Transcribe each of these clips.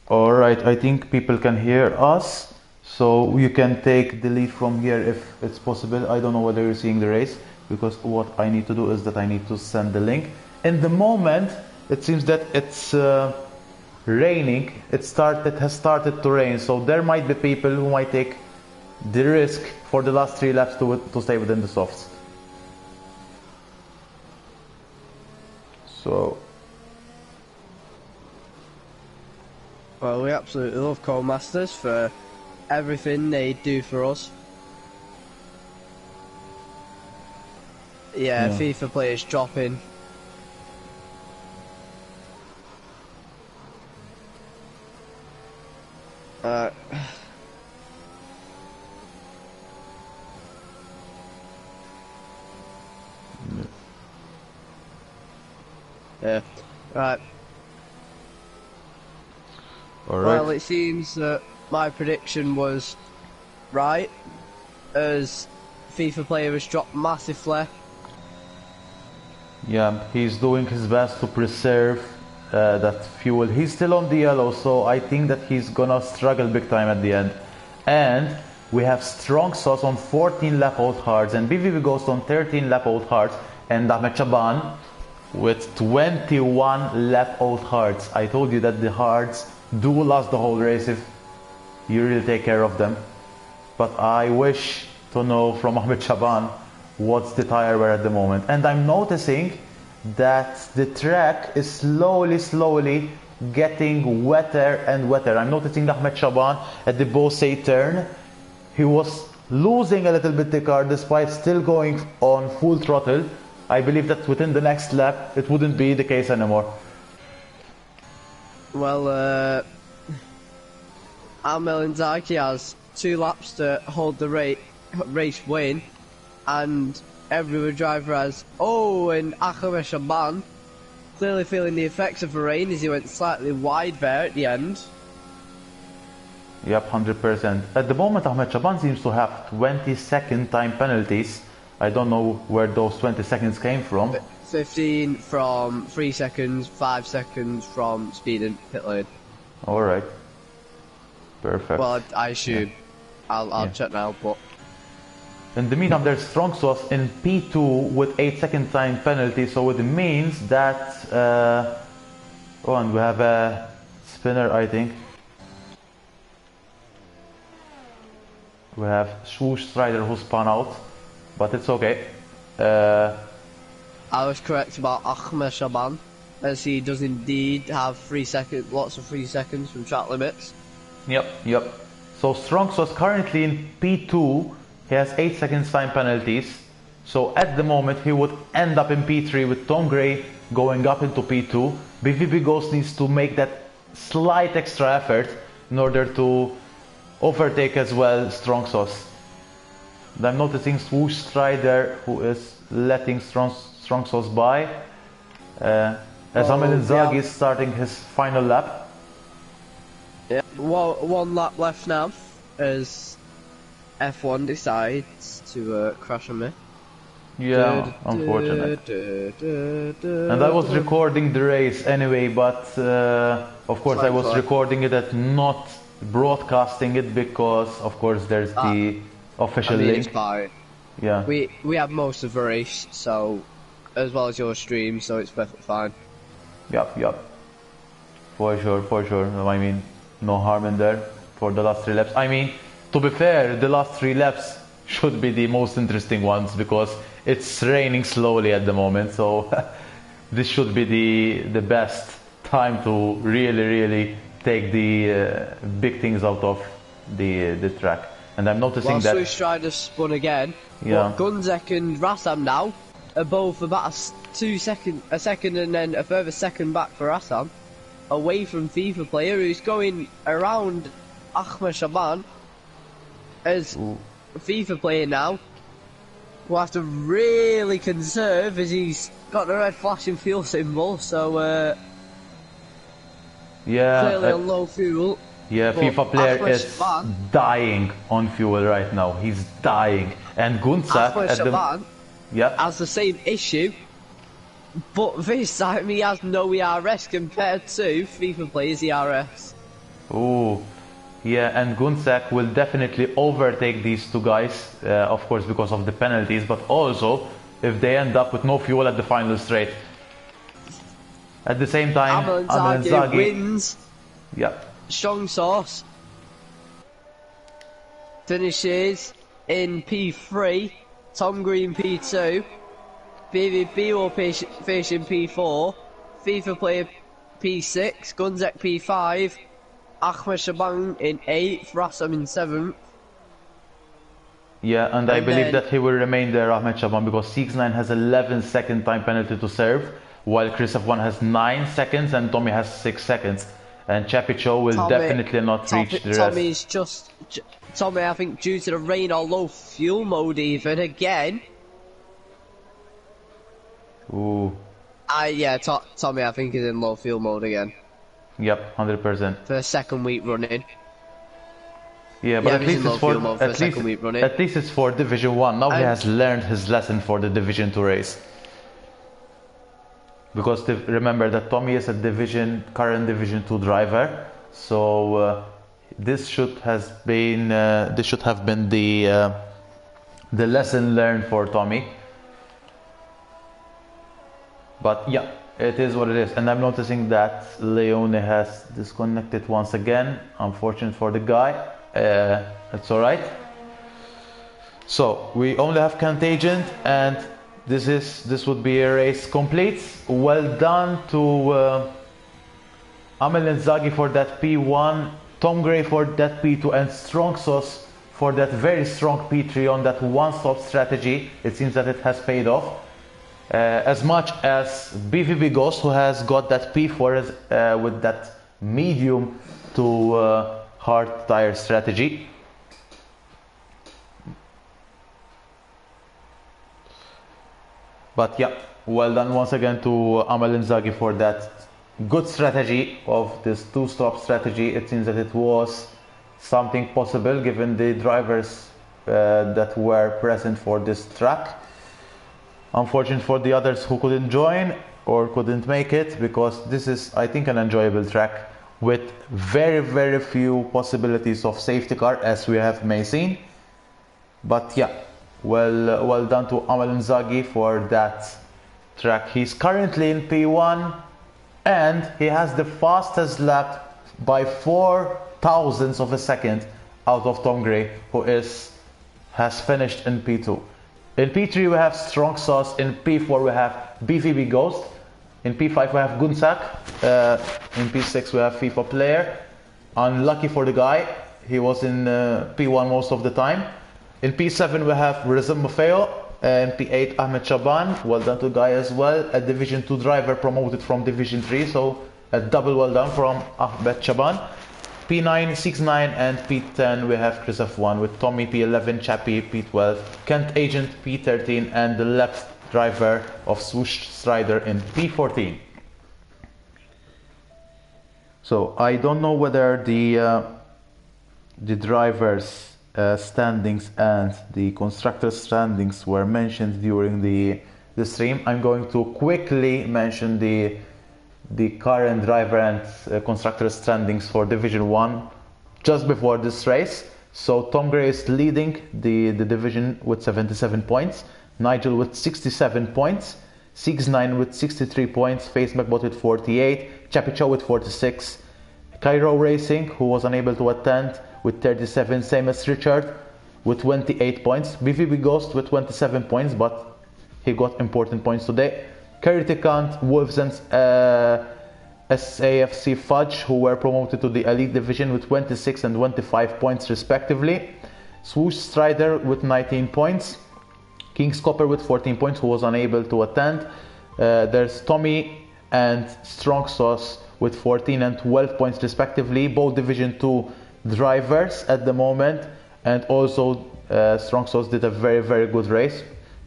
All right, I think people can hear us, so you can take the lead from here if it's possible. I don't know whether you're seeing the race, because what I need to do is that I need to send the link. In the moment, it seems that it's raining. It has started to rain, so there might be people who might take the risk for the last 3 laps to stay within the softs. So. Well, we absolutely love Codemasters for everything they do for us. Yeah, FIFA players dropping. Yeah, right. All right. Well, it seems that my prediction was right, as FIFA player has dropped massively. Yeah, he's doing his best to preserve that fuel. He's still on the yellow, so I think that he's gonna struggle big time at the end. And we have Strong Sauce on 14 lap old hearts, and BVB Ghost on 13 lap old hearts, and Ahmed Chaban with 21 lap old hearts. I told you that the hearts do last the whole race if you really take care of them. But I wish to know from Ahmed Chaban what's the tire wear at the moment. And I'm noticing that the track is slowly getting wetter and wetter. I'm noticing Ahmed Chaban at the Beausset turn. He was losing a little bit the car despite still going on full throttle. I believe that within the next lap it wouldn't be the case anymore. Well, Amel Inzaghi has 2 laps to hold the race win, and every driver has and Ahmed Shaban clearly feeling the effects of the rain as he went slightly wide there at the end. Yep, 100%. At the moment, Ahmed Shaban seems to have 20-second time penalties. I don't know where those 20 seconds came from. 15 from 3 seconds, 5 seconds from speed and pit lane. Alright. Perfect. Well, I assume. Yeah. I'll check now, but... In the meantime, there's Strong Sauce in P2 with 8-second time penalty, so it means that... and we have a spinner, I think. We have Swoosh Strider who spun out, but it's okay. I was correct about Ahmed Shaban, as he does indeed have 3 seconds, lots of 3 seconds from track limits. Yep. So Strong Sauce currently in P2, he has 8 seconds time penalties. So at the moment he would end up in P3 with Tom Gray going up into P2. BVB Ghost needs to make that slight extra effort in order to overtake as well Strong Sauce. And I'm noticing Swoosh Strider who is letting Strong Sauce by. As Amel Inzaghi is starting his final lap. Yeah, one lap left now as F1 decides to crash on me. Yeah, unfortunate. And I was recording the race anyway, but of course I was recording it and not broadcasting it because of course there's the official link. It's fine. Yeah. We have most of the race, so as well as your stream, so it's perfectly fine. Yep. For sure. I mean, no harm in there for the last 3 laps. I mean, to be fair, the last 3 laps should be the most interesting ones because it's raining slowly at the moment, so this should be the best time to really take the big things out of the track. And I'm noticing that Swoosh Strider spun again. Yeah. But Gunzek and Rassam now are both about a second and then a further second back for Rassam, away from FIFA player who's going around Ahmed Shaban as FIFA player now. We'll have to really conserve as he's got the red flashing fuel symbol, so clearly on low fuel. Yeah, FIFA player is dying on fuel right now. He's dying. And Gunzak has the same issue, but this time he has no ERS compared to FIFA players' ERS. Ooh. Yeah, and Gunsak will definitely overtake these two guys, of course, because of the penalties, but also if they end up with no fuel at the final straight. At the same time, Amel Inzaghi wins. Yeah. Strong sauce finishes in P3. Tom Green P2. BVB will finish in P4. FIFA player P6. Gunzek P5. Ahmed Shaban in 8th. Rassam in 7th. Yeah, and I believe that he will remain there, Ahmed Shaban, because 6-9 has 11-second time penalty to serve, while Kristoff has 9 seconds and Tommy has 6 seconds. And Chapicho will definitely not reach the rest. Tommy, I think due to the rain or low fuel mode even, again. Ooh. Yeah, Tommy, I think is in low fuel mode again. Yep, 100%. For the second week running. Yeah, but at least it's for Division 1. Now he has learned his lesson for the Division 2 race. Because remember that Tommy is a current Division 2 driver, so this should have been the lesson learned for Tommy. But yeah, it is what it is. And I'm noticing that Leone has disconnected once again. Unfortunate for the guy. That's all right. So we only have Contagion, and this would be a race complete. Well done to Amel Inzaghi for that P1, Tom Gray for that P2, and Strong Sauce for that very strong P3 on that one-stop strategy. It seems that it has paid off. As much as BVB Ghost, who has got that P4 with that medium to hard tire strategy. But yeah, well done once again to Amel Inzaghi for that good strategy of this two-stop strategy. It seems that it was something possible given the drivers that were present for this track. Unfortunate for the others who couldn't join or couldn't make it, because this is, I think, an enjoyable track with very, very few possibilities of safety car, as we have seen. But yeah, well done to Amel Inzaghi for that track. He's currently in P1 and he has the fastest lap by 0.004 of a second out of Tom Gray, who has finished in P2. In P3 we have Strong Sauce, in P4 we have BVB Ghost, in P5 we have Gunsak, in P6 we have FIFA Player. Unlucky for the guy, he was in P1 most of the time. In P7 we have Rizam Mafeo, in P8 Ahmed Shaban, well done to the guy as well, a Division 2 driver promoted from Division 3, so a double well done from Ahmed Shaban. P9, 6-9 and P10 we have Chris F1 with Tommy P11, Chappie P12, Kent Agent P13 and the left driver of Swoosh Strider in P14. So I don't know whether the drivers standings and the constructors standings were mentioned during the stream. I'm going to quickly mention the current driver and constructor standings for Division 1 just before this race. So Tom Gray is leading the division with 77 points, Nigel with 67 points, 6-9 with 63 points, Face McBot with 48, Chappie Chow with 46, Cairo Racing, who was unable to attend, with 37, same as Richard with 28 points, BVB Ghost with 27 points, but he got important points today. Kant, Wolves and SAFC Fudge, who were promoted to the Elite Division with 26 and 25 points respectively. Swoosh Strider with 19 points. King's Copper with 14 points, who was unable to attend. There's Tommy and Strong Sauce with 14 and 12 points respectively. Both Division 2 drivers at the moment. And also Strong Sauce did a very, very good race.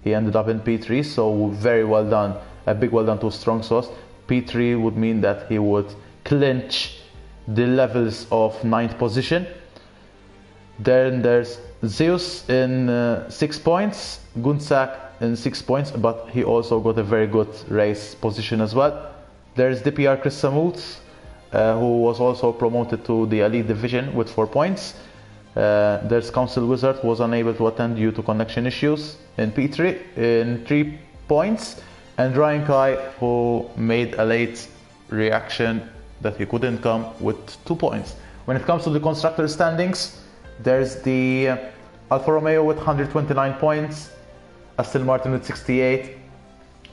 He ended up in P3, so very well done. A big well done to Strong Sauce. P3 would mean that he would clinch the levels of 9th position. Then there's Zeus in 6 points, Gunsak in 6 points, but he also got a very good race position as well. There's DPR Chris Samut who was also promoted to the Elite Division with 4 points. There's Council Wizard, who was unable to attend due to connection issues in P3 in 3 points. And Ryan Kai, who made a late reaction that he couldn't come with 2 points. When it comes to the constructor standings, there's the Alfa Romeo with 129 points, Aston Martin with 68,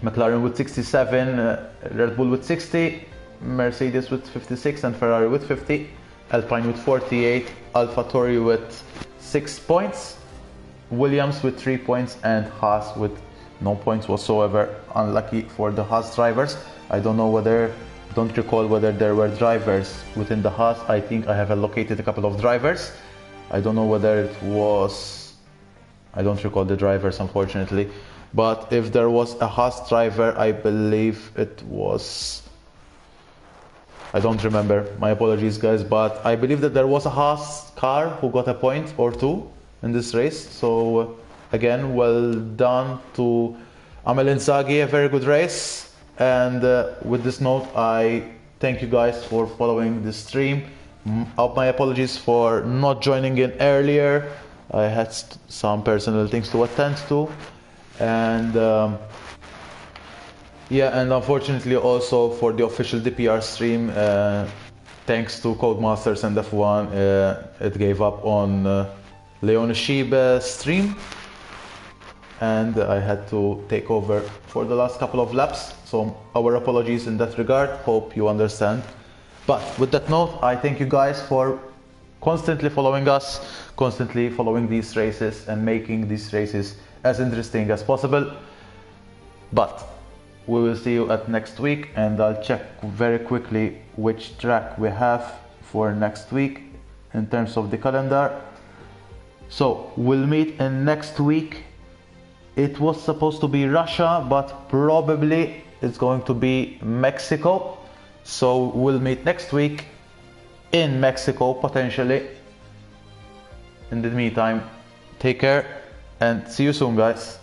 McLaren with 67, Red Bull with 60, Mercedes with 56 and Ferrari with 50, Alpine with 48, AlphaTauri with 6 points, Williams with 3 points, and Haas with no points whatsoever. Unlucky for the Haas drivers. I don't recall whether there were drivers within the Haas. I think I have allocated a couple of drivers. I don't know whether it was... I don't recall the drivers, unfortunately. But if there was a Haas driver, I believe it was... I don't remember, my apologies guys, but I believe that there was a Haas car who got a point or 2 in this race. So again, well done to Amel Inzaghi, a very good race. And with this note, I thank you guys for following this stream. My apologies for not joining in earlier. I had some personal things to attend to. And yeah, and unfortunately also for the official DPR stream, thanks to Codemasters and F1, it gave up on Leon Sheeb's stream. And I had to take over for the last couple of laps. So our apologies in that regard, hope you understand. But with that note, I thank you guys for constantly following us, constantly following these races and making these races as interesting as possible. But we will see you at next week, and I'll check very quickly which track we have for next week in terms of the calendar. So we'll meet in next week. It was supposed to be Russia, but probably it's going to be Mexico. So we'll meet next week in Mexico, potentially. In the meantime, take care and see you soon, guys.